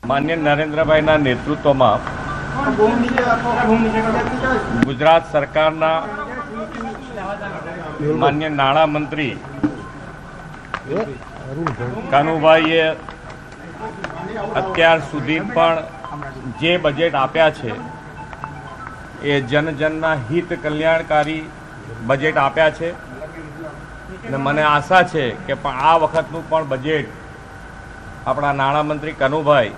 માન્ય નરેન્દ્રભાઈના નેતૃત્વમાં ગુજરાત સરકારના માન્ય નાણામંત્રી કાનુભાઈએ અત્યાર સુધી પણ જે બજેટ આપ્યા છે એ જનજનના હિત કલ્યાણકારી બજેટ આપ્યા છે અને મને આશા છે કે આ વખતનું પણ બજેટ આપણા નાણામંત્રી કનુભાઈ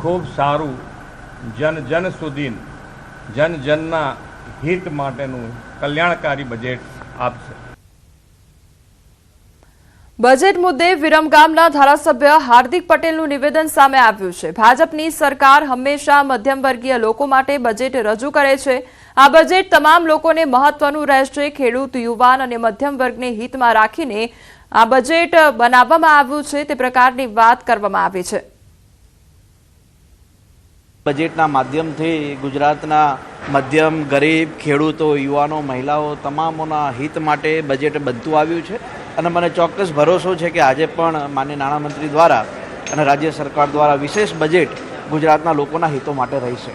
ખૂબ સારું જન સુધી જનના હિત માટેનું કલ્યાણકારી બજેટ આપશે। બજેટ મુદ્દે વિરમગામના ધારાસભ્ય હાર્દિક પટેલનું નિવેદન સામે આવ્યું છે। ભાજપની સરકાર હંમેશા મધ્યમવર્ગીય લોકો માટે બજેટ રજૂ કરે છે। આ બજેટ તમામ લોકોને મહત્વનું રહેશે। ખેડૂત, યુવાન અને મધ્યમ વર્ગને હિતમાં રાખીને આ બજેટ બનાવવામાં આવ્યું છે તે પ્રકારની વાત કરવામાં આવી છે। બજેટના માધ્યમથી ગુજરાતના મધ્યમ, ગરીબ, ખેડૂતો, યુવાનો, મહિલાઓ તમામોના હિત માટે બજેટ બનતું આવ્યું છે અને મને ચોક્કસ ભરોસો છે કે આજે પણ માનનીય નાણામંત્રી દ્વારા અને રાજ્ય સરકાર દ્વારા વિશેષ બજેટ ગુજરાતના લોકોના હિતો માટે રહેશે।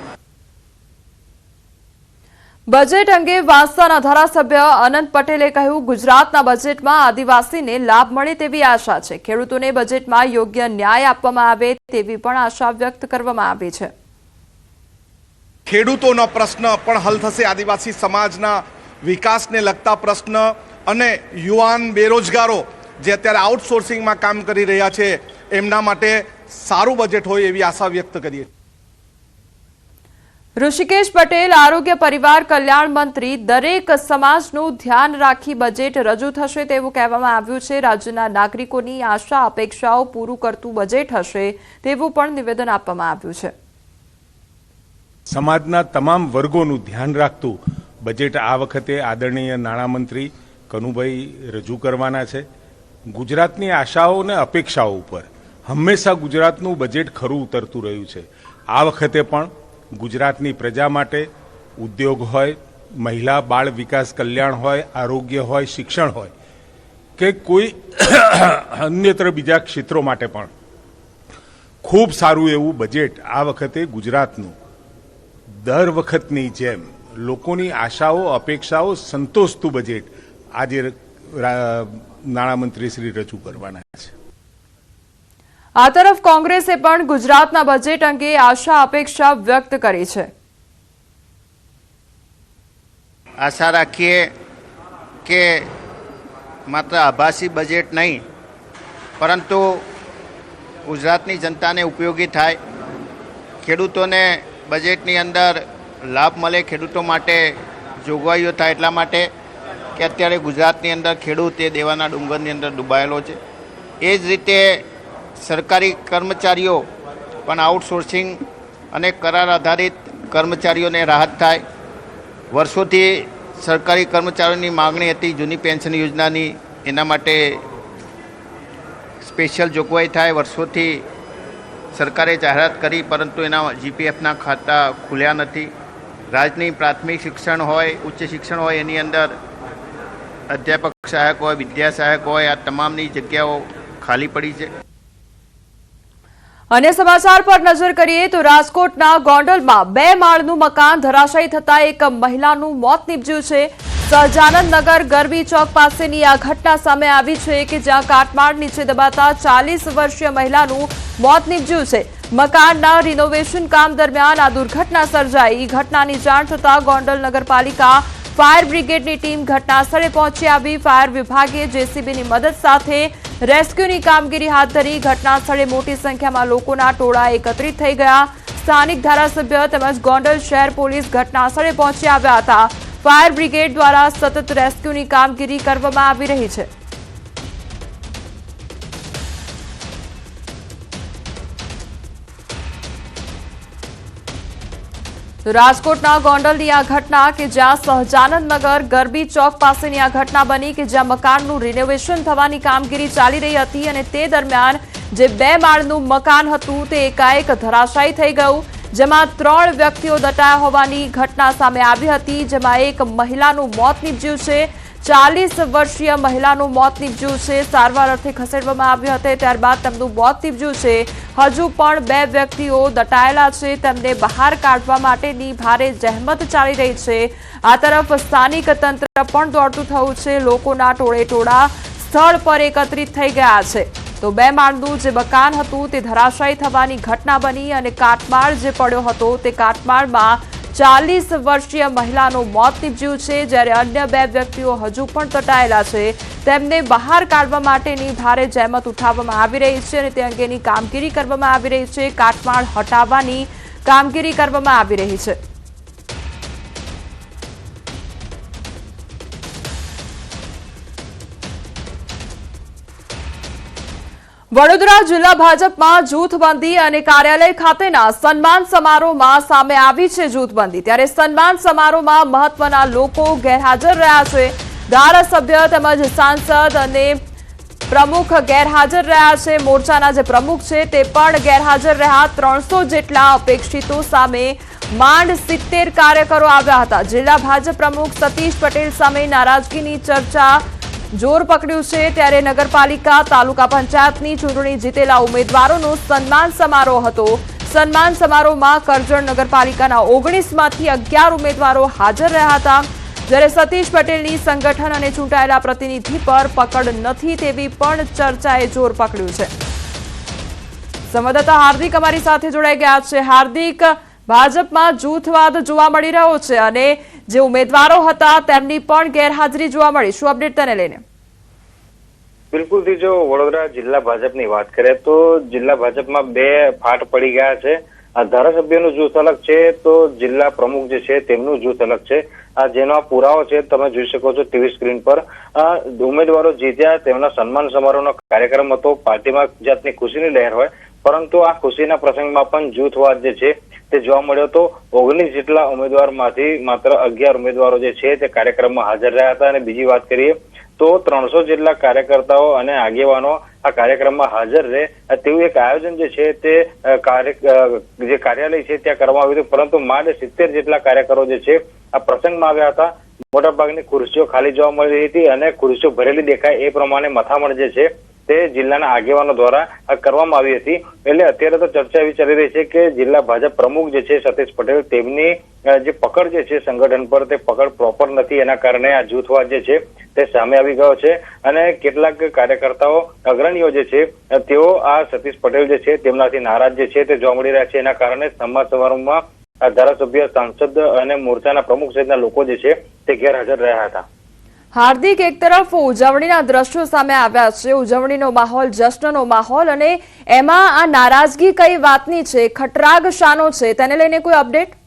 બજેટ અંગે વાંસદાના ધારાસભ્ય અનંત પટેલે કહ્યું, ગુજરાતના બજેટમાં આદિવાસીને લાભ મળે તેવી આશા છે। ખેડૂતોને બજેટમાં યોગ્ય ન્યાય આપવામાં આવે તેવી પણ આશા વ્યક્ત કરવામાં આવી છે। ખેડૂતોનો પ્રશ્ન પણ હલ થશે, આદિવાસી સમાજના વિકાસને લગતા પ્રશ્ન અને યુવાન બેરોજગારો જે અત્યારે આઉટસોર્સિંગમાં કામ કરી રહ્યા છે એમના માટે સારું બજેટ હોય એવી આશા વ્યક્ત કરીએ। ઋષિકેશ પટેલ, આરોગ્ય પરિવાર કલ્યાણ મંત્રી, દરેક સમાજનું ધ્યાન રાખી બજેટ રજૂ થશે તેવું કહેવામાં આવ્યું છે। રાજ્યના નાગરિકોની આશા અપેક્ષાઓ પૂરું કરતું બજેટ હશે તેવું પણ નિવેદન આપવામાં આવ્યું છે। સમાજના તમામ વર્ગોનું ધ્યાન રાખતું બજેટ આ વખતે આદરણીય નાણામંત્રી કનુભાઈ રજૂ કરવાના છે। ગુજરાતની આશાઓ અને અપેક્ષાઓ ઉપર હંમેશા ગુજરાતનું બજેટ ખરું ઉતરતું રહ્યું છે। આ વખતે પણ ગુજરાતની પ્રજા માટે ઉદ્યોગ હોય, મહિલા બાળ વિકાસ કલ્યાણ હોય, આરોગ્ય હોય, શિક્ષણ હોય કે કોઈ અન્યત્ર બીજા ક્ષેત્રો માટે પણ ખૂબ સારું એવું બજેટ આ વખતે ગુજરાતનું દર વખતની જેમ લોકોની આશાઓ અપેક્ષાઓ સંતોષતું બજેટ આજે નાણામંત્રી શ્રી રજૂ કરવાના છે। આ તરફ કોંગ્રેસે પણ ગુજરાતના બજેટ અંગે આશા અપેક્ષા વ્યક્ત કરી છે। આશા રાખીએ કે માત્ર આભાસી બજેટ નહીં પરંતુ ગુજરાતની જનતાને ઉપયોગી થાય, ખેડૂતોને બજેટની અંદર લાભ મળે, ખેડૂતો માટે જોગવાઈઓ થાય એટલા માટે કે અત્યારે ગુજરાતની અંદર ખેડૂત એ દેવાના ડુંગરની અંદર ડૂબાયેલો છે। એ જ રીતે સરકારી કર્મચારીઓ પણ આઉટસોર્સિંગ અને કરાર આધારિત કર્મચારીઓને રાહત થાય। વર્ષોથી સરકારી કર્મચારીઓની માગણી હતી જૂની પેન્શન યોજનાની, એના માટે સ્પેશિયલ જોગવાઈ થાય। વર્ષોથી સરકારે જાહેરાત કરી પરંતુ એના જીપીએફના ખાતા ખુલ્યા નથી। રાજ્યની પ્રાથમિક શિક્ષણ હોય, ઉચ્ચ શિક્ષણ હોય એની અંદર અધ્યાપક સહાયક હોય, વિદ્યા સહાયક હોય, આ તમામની જગ્યાઓ ખાલી પડી છે। અન્ય સમાચાર પર નજર કરીએ તો રાજકોટના ગોંડલમાં 2 માળનું મકાન ધરાશાયી થતા એક મહિલાનું મોત નીપજ્યું છે। સહજાનંદ નગર ગરબી ચોક પાસેની આ ઘટના સામે આવી છે કે જ્યાં કાટમાળ નીચે દબાતા 40 વર્ષીય મહિલાનું મોત નીપજ્યું છે। મકાનના રિનોવેશન કામ દરમિયાન આ દુર્ઘટના સર્જાઈ। ઘટનાની જાણ થતાં ગોંડલ નગરપાલિકા ફાયર બ્રિગેડની ટીમ ઘટના સ્થળે પહોંચી આવી। ફાયર વિભાગે જેસીબીની મદદ સાથે રેસ્ક્યુની કામગીરી હાથ ધરી। ઘટના સ્થળે મોટી સંખ્યામાં લોકોના ટોળા એકત્રિત થઈ ગયા। સ્થાનિક ધારાસભ્ય તેમજ ગોંડલ શહેર પોલીસ ઘટના સ્થળે પહોંચી આવ્યા હતા। ફાયર બ્રિગેડ દ્વારા સતત રેસ્ક્યુની કામગીરી કરવામાં આવી રહી છે। રાજકોટના ગોંડલની આ ઘટના કે જ્યાં સહજાનંદ નગર ગરબી ચોક પાસેની આ ઘટના બની કે જ્યાં મકાનનું રિનોવેશન થવાની કામગીરી ચાલી રહી હતી અને તે દરમિયાન જે 2 માળનું મકાન હતું તે એકાએક ધરાશાયી થઈ ગયું, જેમાં 3 વ્યક્તિઓ દટાયા હોવાની ઘટના સામે આવી હતી, જેમાં એક મહિલાનું મોત નીપજ્યું છે। 40 વર્ષીય મહિલાનું મોત નીપજ્યું છે। સારવાર અર્થે ખસેડવામાં આવ્યા હતા, ત્યારબાદ તેમનું મોત નીપજ્યું છે। હજુ પણ 2 વ્યક્તિઓ દટાયેલા છે, તેમને બહાર કાઢવા માટેની ભારે જહેમત ચાલી રહી છે। આ તરફ સ્થાનિક તંત્ર પણ દોડતું થયું છે। લોકોના ટોળેટોળા સ્થળ પર એકત્રિત થઈ ગયા છે। તો 2 માળનું જે મકાન હતું તે ધરાશાયી થવાની ઘટના બની અને કાટમાળ જે પડ્યો હતો તે કાટમાળમાં 40 વર્ષીય મહિલાનું મોત નીપજ્યું છે, જ્યારે અન્ય 2 વ્યક્તિઓ હજુ પણ દટાયેલા છે। તેમને બહાર કાઢવા માટેની ભારે જહેમત ઉઠાવવામાં આવી રહી છે અને તે અંગેની કામગીરી કરવામાં આવી રહી છે। કાટમાળ હટાવવાની કામગીરી કરવામાં આવી રહી છે। વડોદરા જિલ્લા ભાજપમાં જૂથબંધી અને કાર્યાલય ખાતેના સન્માન સમારોહમાં સામે આવી છે જૂથબંધી। ત્યારે સન્માન સમારોહમાં મહત્વના લોકો ગેરહાજર રહ્યા છે। ધારાસભ્ય તેમજ સાંસદ અને પ્રમુખ ગેરહાજર રહ્યા છે। મોરચાના જે પ્રમુખ છે તે પણ ગેરહાજર રહ્યા। 300 જેટલા અપેક્ષિતો સામે માંડ 70 કાર્યકરો આવ્યા હતા। જિલ્લા ભાજપ પ્રમુખ સતીશ પટેલ સામે નારાજગીની ચર્ચા જોર પકડ્યું છે। ત્યારે નગરપાલિકા તાલુકા પંચાયતની ચૂંટણી જીતેલા ઉમેદવારોનો સન્માન સમારોહ હતો। સન્માન સમારોહમાં કરજણ નગરપાલિકાના 19માંથી 11 ઉમેદવારો હાજર રહ્યા હતા। જ્યારે સતીશ પટેલની સંગઠન અને ચૂંટાયેલા પ્રતિનિધિ પર પકડ નથી તેવી પણ ચર્ચાએ જોર પકડ્યું છે। સંવાદદાતા હાર્દિક અમારી સાથે જોડાઈ ગયા છે। હાર્દિક, ભાજપમાં જૂથવાદ જોવા મળી રહ્યો છે અને જે ઉમેદવારો હતા તેમની પણ ગેરહાજરી જોવા મળી, શું અપડેટ તેને લઈને? બિલકુલ, જો વડોદરા જિલ્લા ભાજપની વાત કરીએ તો જિલ્લા ભાજપમાં 2 ફાટ પડી ગયા છે। આ ધારાસભ્યનું જૂથ અલગ છે તો જિલ્લા પ્રમુખ જે છે તેમનું જૂથ અલગ છે। આ જેનો આ પુરાવો છે તમે જોઈ શકો છો ટીવી સ્ક્રીન પર। ઉમેદવારો જીત્યા, તેમના સન્માન સમારોહનો કાર્યક્રમ હતો। પાર્ટીમાં જાતની ખુશીની લહેર હોય, પરંતુ આ ખુશીના પ્રસંગમાં પણ જૂથવાદ જે છે તે જોવા મળ્યો હતો। 19 જેટલા ઉમેદવારમાંથી માત્ર 11 ઉમેદવારો જે છે તે કાર્યક્રમમાં હાજર રહ્યા હતા। અને બીજી વાત કરીએ તો 300 જેટલા કાર્યકર્તાઓ અને આગેવાનો આ કાર્યક્રમમાં હાજર રહે તેવું એક આયોજન જે છે તે જે કાર્યાલય છે ત્યાં કરવામાં આવ્યું હતું, પરંતુ માંડ 70 જેટલા કાર્યકરો જે છે આ પ્રસંગમાં આવ્યા હતા। મોટાભાગની ખુરશીઓ ખાલી જોવા મળી રહી હતી અને ખુરશીઓ ભરેલી દેખાય એ પ્રમાણે મથામણ જે છે તે જિલ્લાના આગેવાનો દ્વારા કરવામાં આવી હતી। એટલે અત્યારે તો ચર્ચા એવી ચાલી રહી છે કે જિલ્લા ભાજપ પ્રમુખ જે છે સતીશ પટેલ તેમની જે પકડ જે છે સંગઠન પર તે પકડ પ્રોપર નથી, એના કારણે આ જૂથવાદ જે છે તે સામે આવી ગયો છે। અને કેટલાક કાર્યકર્તાઓ અગ્રણીઓ જે છે તેઓ આ સતીશ પટેલ જે છે તેમનાથી નારાજ જે છે તે જોવા મળી રહ્યા છે। એના કારણે સન્માન સમારોહમાં ધારાસભ્ય, સાંસદ અને મોરચાના પ્રમુખ સહિતના લોકો જે છે તે ગેરહાજર રહ્યા હતા। હાર્દિક, એક તરફ ઉજવણીના દ્રશ્યો સામે આવ્યા છે, ઉજવણીનો માહોલ, જશ્નનો માહોલ, અને એમાં આ નારાજગી કઈ વાતની છે, ખટરાગ શાનો છે, તેને લઈને કોઈ અપડેટ?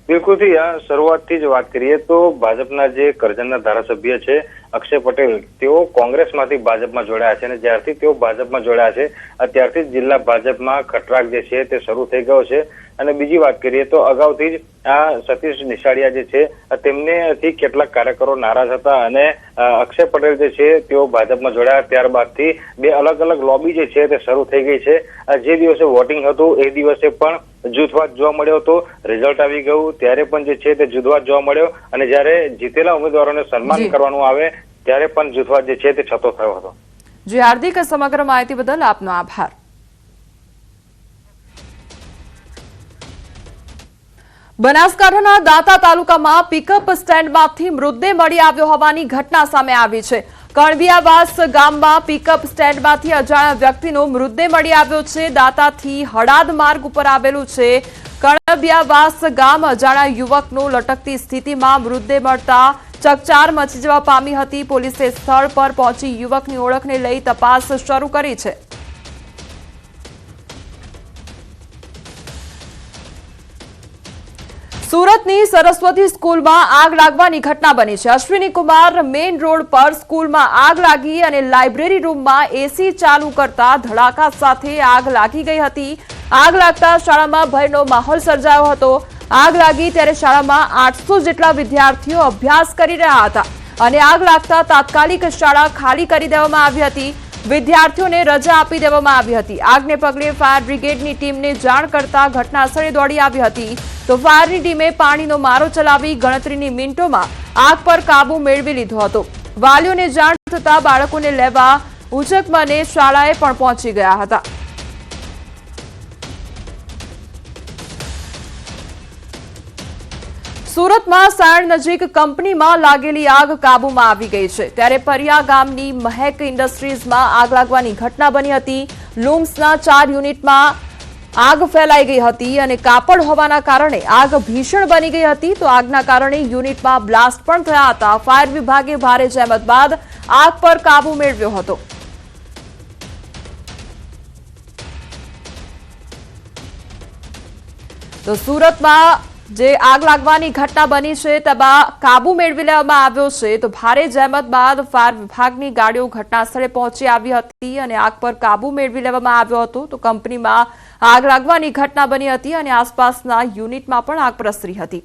બિલકુલથી શરૂઆતથી જ વાત કરીએ તો ભાજપના જે કરજણના ધારાસભ્ય છે અક્ષય પટેલ, તેઓ કોંગ્રેસમાંથી ભાજપમાં જોડાયા છે અને જ્યારથી તેઓ ભાજપમાં જોડાયા છે ત્યારથી જ જિલ્લા ભાજપમાં ખટરાગ જે છે તે શરૂ થઈ ગયો છે। અને બીજી વાત કરીએ તો અગાઉથી જ આ સતીશ નિશાળિયા જે છે તેમનેથી કેટલાક કાર્યકરો નારાજ હતા અને અક્ષય પટેલ જે છે તેઓ ભાજપમાં જોડાયા ત્યારબાદથી 2 અલગ અલગ લોબી જે છે તે શરૂ થઈ ગઈ છે। જે દિવસે વોટિંગ હતું એ દિવસે પણ જૂથવાદ જોવા મળ્યો હતો, રિઝલ્ટ આવી ગયું ત્યારે પણ જે છે તે જૂથવાદ જોવા મળ્યો અને જ્યારે જીતેલા ઉમેદવારોને સન્માન કરવાનું આવે ત્યારે પણ જૂથવાદ જે છે તે છતો થયો હતો। જી હાર્દિક, સમગ્ર માહિતી બદલ આપનો આભાર। બનાસકાંઠાના દાંતા તાલુકામાં પિકઅપ સ્ટેન્ડમાંથી મૃતદેહ મળી આવ્યો હોવાની ઘટના સામે આવી છે। કણબિયાવાસ ગામમાં પિકઅપ સ્ટેન્ડમાંથી અજાણ્યા વ્યક્તિનો મૃતદેહ મળી આવ્યો છે। દાંતાથી હડાદ માર્ગ ઉપર આવેલું છે કણબિયાવાસ ગામ। અજાણ્યા યુવકનો લટકતી સ્થિતિમાં મૃતદેહ મળતા ચકચાર મચી જવા પામી હતી। પોલીસે સ્થળ પર પહોંચી યુવકની ઓળખને લઈ તપાસ શરૂ કરી છે। સુરતની સરસ્વતી સ્કૂલમાં આગ લાગવાની ઘટના બની છે। અશ્વિની કુમાર મેઇન રોડ પર સ્કૂલમાં આગ લાગી અને લાઇબ્રેરી રૂમમાં એસી ચાલુ કરતા ધડાકા સાથે આગ લાગી ગઈ હતી। આગ લાગતા શાળામાં ભયનો માહોલ સર્જાયો હતો। આગ લાગી ત્યારે શાળામાં 800 જેટલા વિદ્યાર્થીઓ અભ્યાસ કરી રહ્યા હતા અને આગ લાગતા તાત્કાલિક શાળા ખાલી કરી દેવામાં આવી હતી। વિદ્યાર્થીઓને રજા આપી દેવામાં આવી હતી। આગને પગલે ફાયર બ્રિગેડની ટીમને જાણ કરતા ઘટનાસ્થળે દોડી આવી હતી તો ફાયરની ટીમે પાણીનો મારો ચલાવી ગણતરીની મિનિટોમાં આગ પર કાબુ મેળવી લીધો હતો। વાલીઓને જાણ થતા બાળકોને લેવા ઉચકમને શાળાએ પણ પહોંચી ગયા હતા। સુરતમાં સાયણ નજીક કંપનીમાં લાગેલી આગ કાબૂમાં આવી ગઈ છે, ત્યારે પરિયા ગામની મહેક ઇન્ડસ્ટ્રીઝમાં આગ લાગવાની ઘટના બની હતી. લૂમ્સના 4 યુનિટમાં આગ ફેલાઈ ગઈ હતી અને કાપડ હોવાના કારણે આગ ભીષણ બની ગઈ હતી. તો આગના કારણે યુનિટમાં બ્લાસ્ટ પણ થયા હતા. ફાયર વિભાગે ભારે જહેમત બાદ આગ પર કાબુ મેળવ્યો હતો. તો સુરતમાં જે આગ લાગવાની ઘટના બની છે તેમાં કાબુ મેળવી લેવામાં આવ્યો છે. તો ભારે જહેમત બાદ ફાયર વિભાગની ગાડીઓ ઘટના સ્થળે પહોંચી આવી હતી અને આગ પર કાબુ મેળવી લેવામાં આવ્યો હતો. તો કંપનીમાં આગ લાગવાની ઘટના બની હતી અને આસપાસના યુનિટમાં પણ આગ પ્રસરી હતી.